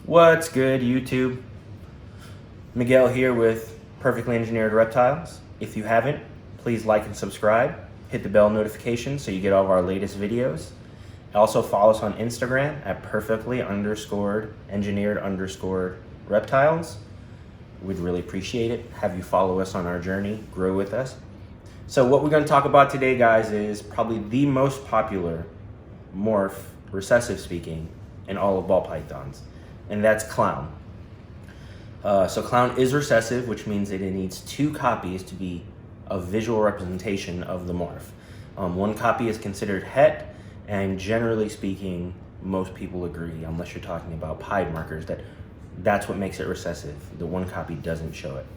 What's good, YouTube? Miguel here with Perfectly Engineered Reptiles. If you haven't, please like and subscribe. Hit the bell notification so you get all of our latest videos. Also follow us on Instagram at perfectly_engineered_reptiles. We'd really appreciate it. Have you follow us on our journey, grow with us. So what we're going to talk about today, guys, is probably the most popular morph, recessive speaking, in all of ball pythons, and that's clown. So clown is recessive, which means that it needs two copies to be a visual representation of the morph. One copy is considered het, and generally speaking, most people agree, unless you're talking about pied markers, that's what makes it recessive. The one copy doesn't show it.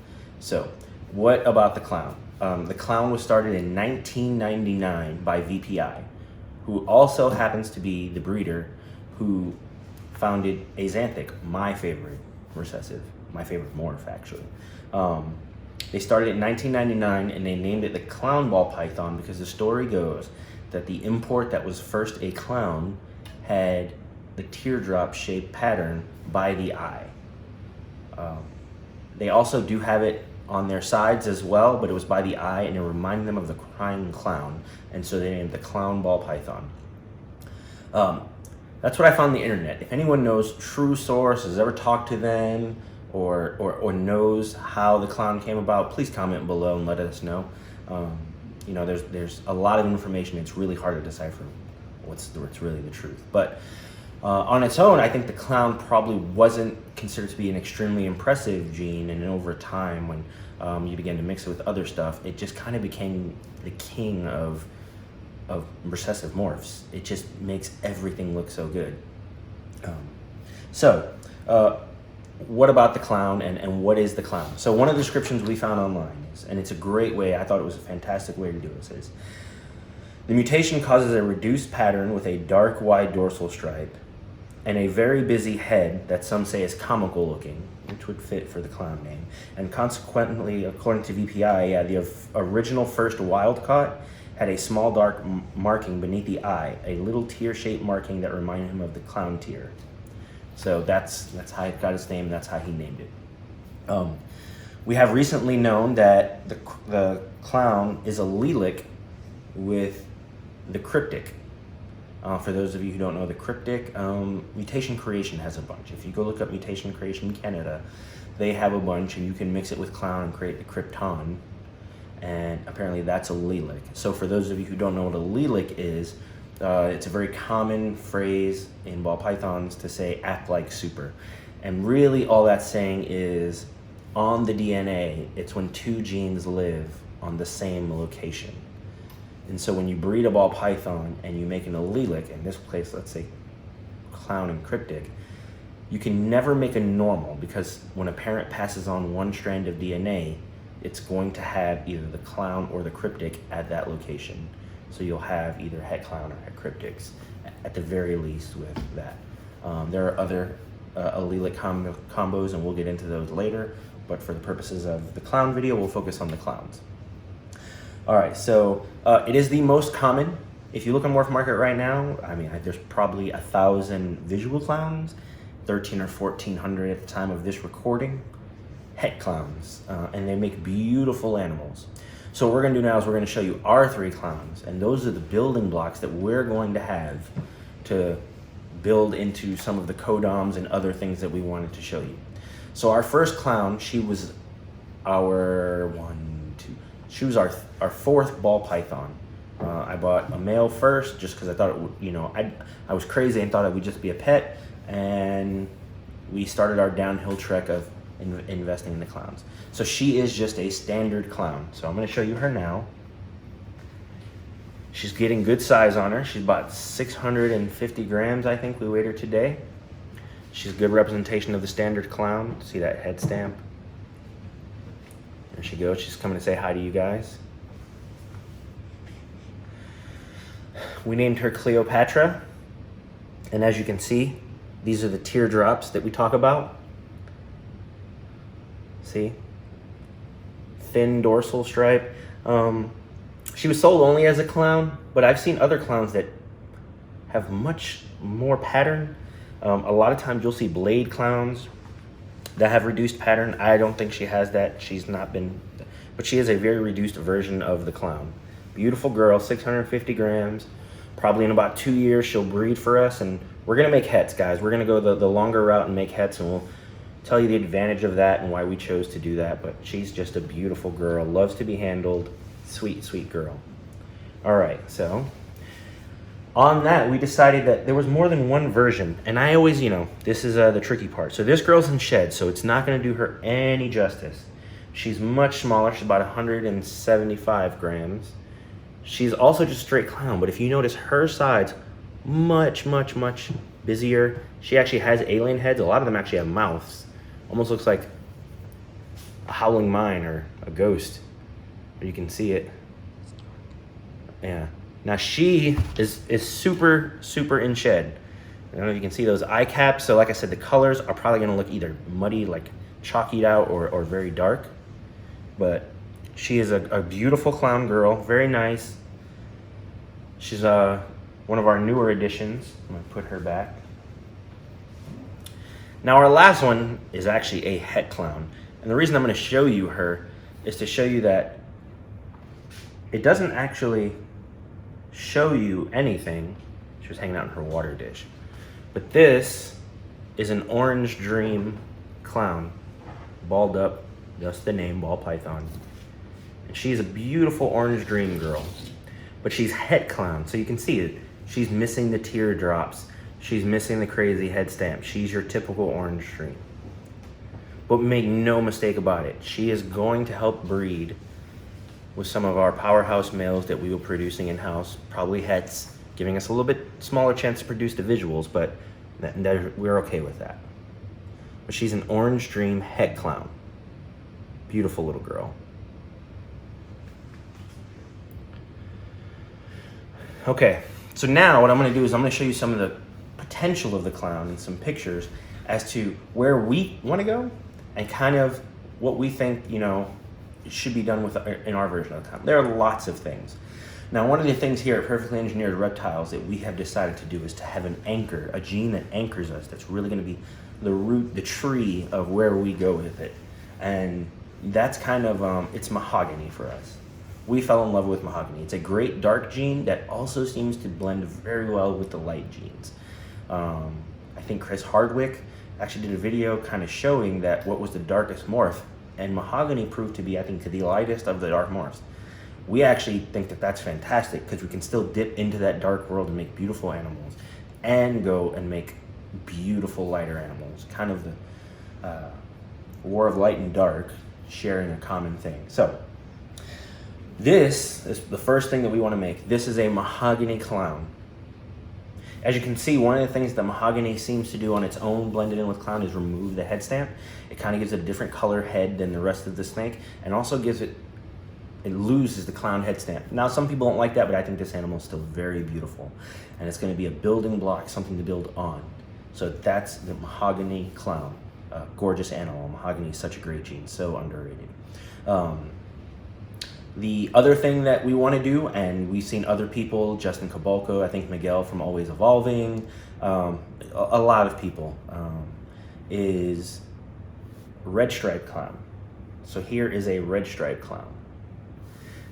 So what about the clown? The clown was started in 1999 by VPI, who also happens to be the breeder who founded Axanthic, my favorite recessive, my favorite morph actually. They started in 1999 and they named it the clown ball python because the story goes that the import that was first a clown had the teardrop shaped pattern by the eye. They also do have it on their sides as well, but it was by the eye and it reminded them of the crying clown, and so they named the clown ball python. That's what I found on the internet. If anyone knows true source, has ever talked to them, or knows how the clown came about, please comment below and let us know. You know, there's a lot of information. It's really hard to decipher what's really the truth. But on its own, I think the clown probably wasn't considered to be an extremely impressive gene, and then over time, when you begin to mix it with other stuff, it just kind of became the king of recessive morphs. It just makes everything look so good. What about the clown, and what is the clown? So one of the descriptions we found online is, and it's a great way, I thought it was a fantastic way to do this, is the mutation causes a reduced pattern with a dark wide dorsal stripe and a very busy head that some say is comical looking, which would fit for the clown name. And consequently, according to VPI, the original first wild caught had a small dark marking beneath the eye, a little tear-shaped marking that reminded him of the clown tear. So that's how it got its name, that's how he named it. We have recently known that the clown is allelic with the cryptic. For those of you who don't know the cryptic, Mutation Creation has a bunch. If you go look up Mutation Creation Canada, they have a bunch, and you can mix it with clown and create the krypton, and apparently that's allelic. So for those of you who don't know what allelic is, it's a very common phrase in ball pythons to say act like super, and really all that's saying is on the DNA, it's when two genes live on the same location. And so when you breed a ball python and you make an allelic, in this case, let's say clown and cryptic, you can never make a normal, because when a parent passes on one strand of DNA, it's going to have either the clown or the cryptic at that location. So you'll have either het clown or het cryptics at the very least with that. There are other allelic combos, and we'll get into those later, but for the purposes of the clown video, we'll focus on the clowns. All right, so it is the most common. If you look on Morph Market right now, I mean, there's probably 1,000 visual clowns, 1,300 or 1,400 at the time of this recording, het clowns, and they make beautiful animals. So what we're gonna do now is we're gonna show you our 3 clowns, and those are the building blocks that we're going to have to build into some of the codoms and other things that we wanted to show you. So our first clown, she was our she was our 4th ball python. I bought a male first just because I thought it would, you know, I was crazy and thought it would just be a pet, and we started our downhill trek of investing in the clowns. So she is just a standard clown. So I'm going to show you her now. She's getting good size on her. She's about 650 grams, I think we weighed her today. She's a good representation of the standard clown. See that head stamp? There she goes. She's coming to say hi to you guys. We named her Cleopatra, and as you can see, these are the teardrops that we talk about. See? Thin dorsal stripe. She was sold only as a clown, but I've seen other clowns that have much more pattern. A lot of times you'll see blade clowns that have reduced pattern. I don't think she has that. She's not been, but she is a very reduced version of the clown. Beautiful girl, 650 grams. Probably in about 2 years, she'll breed for us, and we're gonna make hets, guys. We're gonna go the longer route and make hets, and we'll tell you the advantage of that and why we chose to do that. But she's just a beautiful girl, loves to be handled, sweet, sweet girl. All right, so on that, we decided that there was more than one version, and I always, this is the tricky part. So this girl's in shed, so it's not gonna do her any justice. She's much smaller, she's about 175 grams. She's also just straight clown, but if you notice her sides, much, much, much busier. She actually has alien heads. A lot of them actually have mouths. Almost looks like a howling mine or a ghost. You can see it. Yeah. Now she is super, super in shed. I don't know if you can see those eye caps. So like I said, the colors are probably gonna look either muddy, like chalkied out, or very dark. But she is a beautiful clown girl, very nice. She's one of our newer additions. I'm gonna put her back. Now our last one is actually a het clown. And the reason I'm gonna show you her is to show you that it doesn't actually show you anything. She was hanging out in her water dish. But this is an orange dream clown, balled up, just the name, ball python. And she's a beautiful orange dream girl, but she's het clown, so you can see it. She's missing the teardrops. She's missing the crazy head stamp. She's your typical orange dream. But make no mistake about it, she is going to help breed with some of our powerhouse males that we were producing in-house, probably hets, giving us a little bit smaller chance to produce the visuals, but we're okay with that. But she's an orange dream het clown. Beautiful little girl. Okay, so now what I'm gonna do is I'm gonna show you some of the potential of the clown and some pictures as to where we wanna go and kind of what we think, should be done in our version of the clown. There are lots of things. Now, one of the things here at Perfectly Engineered Reptiles that we have decided to do is to have an anchor, a gene that anchors us, that's really gonna be the root, the tree of where we go with it. And that's kind of, it's mahogany for us. We fell in love with mahogany. It's a great dark gene that also seems to blend very well with the light genes. I think Chris Hardwick actually did a video kind of showing that what was the darkest morph, and mahogany proved to be, I think, the lightest of the dark morphs. We actually think that that's fantastic because we can still dip into that dark world and make beautiful animals and go and make beautiful lighter animals. Kind of the war of light and dark sharing a common thing. So this is the first thing that we want to make. This is a mahogany clown. As you can see, one of the things that mahogany seems to do on its own, blended in with clown, is remove the head stamp. It kind of gives it a different color head than the rest of the snake, and also gives it loses the clown head stamp. Now, some people don't like that, but I think this animal is still very beautiful, and it's going to be a building block, something to build on. So that's the mahogany clown. Gorgeous animal. Mahogany is such a great gene, so underrated. The other thing that we want to do, and we've seen other people, Justin Cabalco, I think Miguel from Always Evolving, a lot of people, is red stripe clown. So here is a red stripe clown.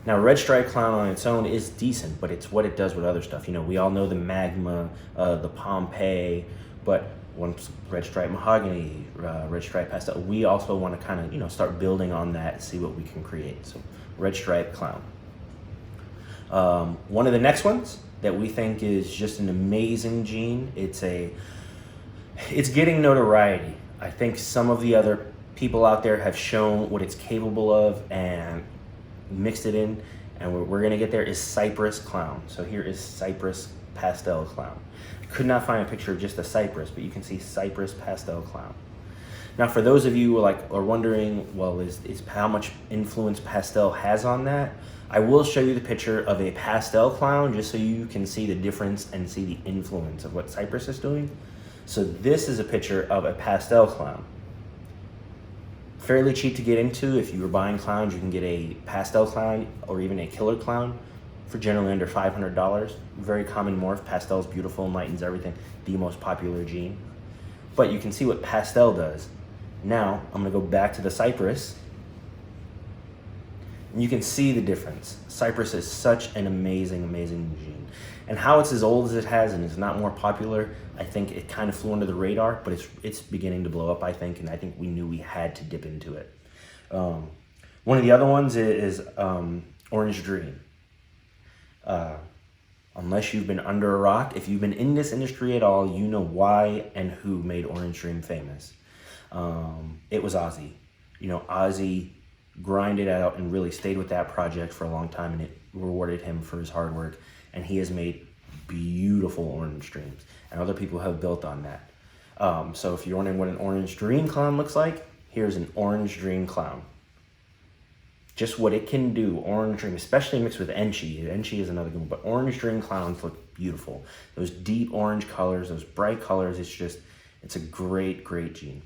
Now, red stripe clown on its own is decent, but it's what it does with other stuff. We all know the magma, the Pompeii, but once red stripe mahogany, red stripe pastel, we also want to kind of, start building on that and see what we can create. So red stripe clown. One of the next ones that we think is just an amazing gene. It's getting notoriety. I think some of the other people out there have shown what it's capable of and mixed it in, and we're gonna get there, is cypress clown. So here is cypress pastel clown. I could not find a picture of just a cypress, but you can see cypress pastel clown. Now, for those of you who are wondering, well, is how much influence pastel has on that? I will show you the picture of a pastel clown just so you can see the difference and see the influence of what cypress is doing. So this is a picture of a pastel clown. Fairly cheap to get into. If you were buying clowns, you can get a pastel clown or even a killer clown for generally under $500. Very common morph. Pastel is beautiful, enlightens everything. The most popular gene. But you can see what pastel does. Now, I'm gonna go back to the cypress. And you can see the difference. Cypress is such an amazing, amazing gene. And how it's as old as it has and is not more popular, I think it kind of flew under the radar, but it's beginning to blow up, I think, and I think we knew we had to dip into it. One of the other ones is Orange Dream. Unless you've been under a rock, if you've been in this industry at all, you know why and who made Orange Dream famous. It was Ozzy. You know, Ozzy grinded out and really stayed with that project for a long time, and it rewarded him for his hard work. And he has made beautiful Orange Dreams, and other people have built on that. So if you're wondering what an Orange Dream clown looks like, here's an Orange Dream clown. Just what it can do, Orange Dream, especially mixed with Enchi. Enchi is another good one, but Orange Dream clowns look beautiful. Those deep orange colors, those bright colors, it's a great, great gene.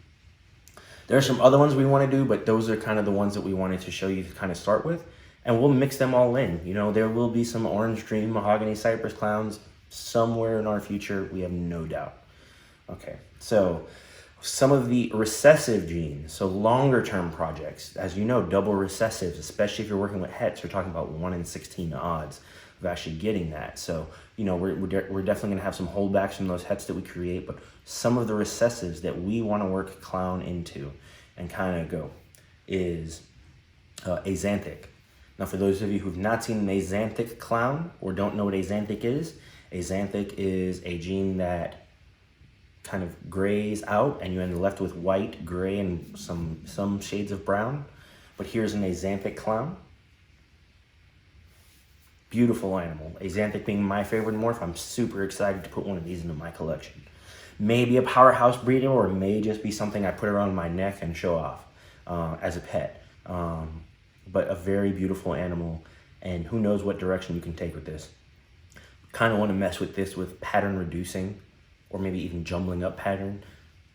There are some other ones we want to do, but those are kind of the ones that we wanted to show you to kind of start with. And we'll mix them all in. You know, there will be some Orange Dream, Mahogany, Cypress clowns somewhere in our future, we have no doubt. Okay, so some of the recessive genes, so longer term projects, as you know, double recessives, especially if you're working with hets, you're talking about 1 in 16 odds of actually getting that. So, you know, we're definitely gonna have some holdbacks from those hets that we create, but some of the recessives that we wanna work clown into and kind of go is axanthic. Now, for those of you who've not seen an axanthic clown or don't know what axanthic is a gene that kind of grays out and you end left with white, gray, and some shades of brown. But here's an axanthic clown. Beautiful animal. Axanthic being my favorite morph. I'm super excited to put one of these into my collection. Maybe a powerhouse breeder, or it may just be something I put around my neck and show off as a pet. But a very beautiful animal, and who knows what direction you can take with this. Kind of want to mess with this with pattern reducing, or maybe even jumbling up pattern,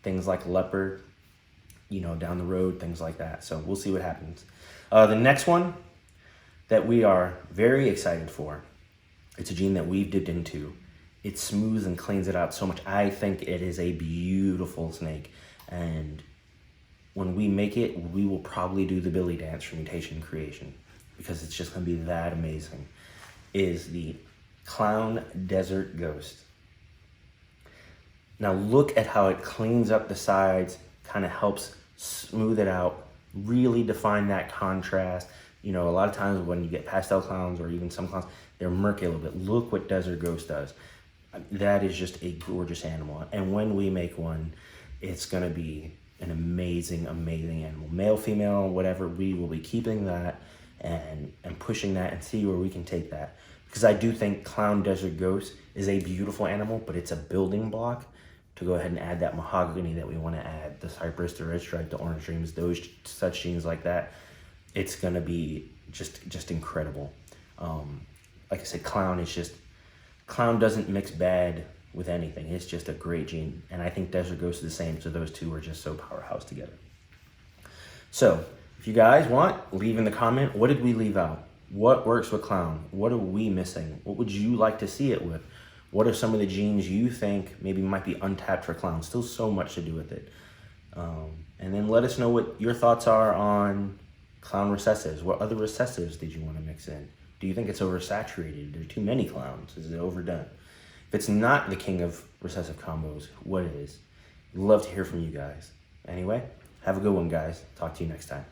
things like leopard, you know, down the road, things like that. So we'll see what happens. The next one that we are very excited for, it's a gene that we've dipped into. It smooths and cleans it out so much. I think it is a beautiful snake, and when we make it, we will probably do the Billy dance for mutation creation, because it's just gonna be that amazing, is the Clown Desert Ghost. Now look at how it cleans up the sides, kind of helps smooth it out, really define that contrast. You know, a lot of times when you get pastel clowns or even some clowns, they're murky a little bit. Look what Desert Ghost does. That is just a gorgeous animal. And when we make one, it's gonna be an amazing, amazing animal. Male, female, whatever, we will be keeping that and pushing that and see where we can take that. Because I do think Clown Desert Ghost is a beautiful animal, but it's a building block to go ahead and add that mahogany that we want to add, the cypress, the red stripe, the orange dreams, those such genes like that. It's gonna be just incredible. Like I said, Clown doesn't mix bad with anything. It's just a great gene. And I think Desert Ghost is the same, so those two are just so powerhouse together. So if you guys want, leave in the comment, what did we leave out? What works with Clown? What are we missing? What would you like to see it with? What are some of the genes you think maybe might be untapped for Clown? Still so much to do with it. And then let us know what your thoughts are on Clown recessives. What other recessives did you want to mix in? Do you think it's oversaturated? There are too many clowns. Is it overdone? If it's not the king of recessive combos, what is? Love to hear from you guys. Anyway, have a good one, guys. Talk to you next time.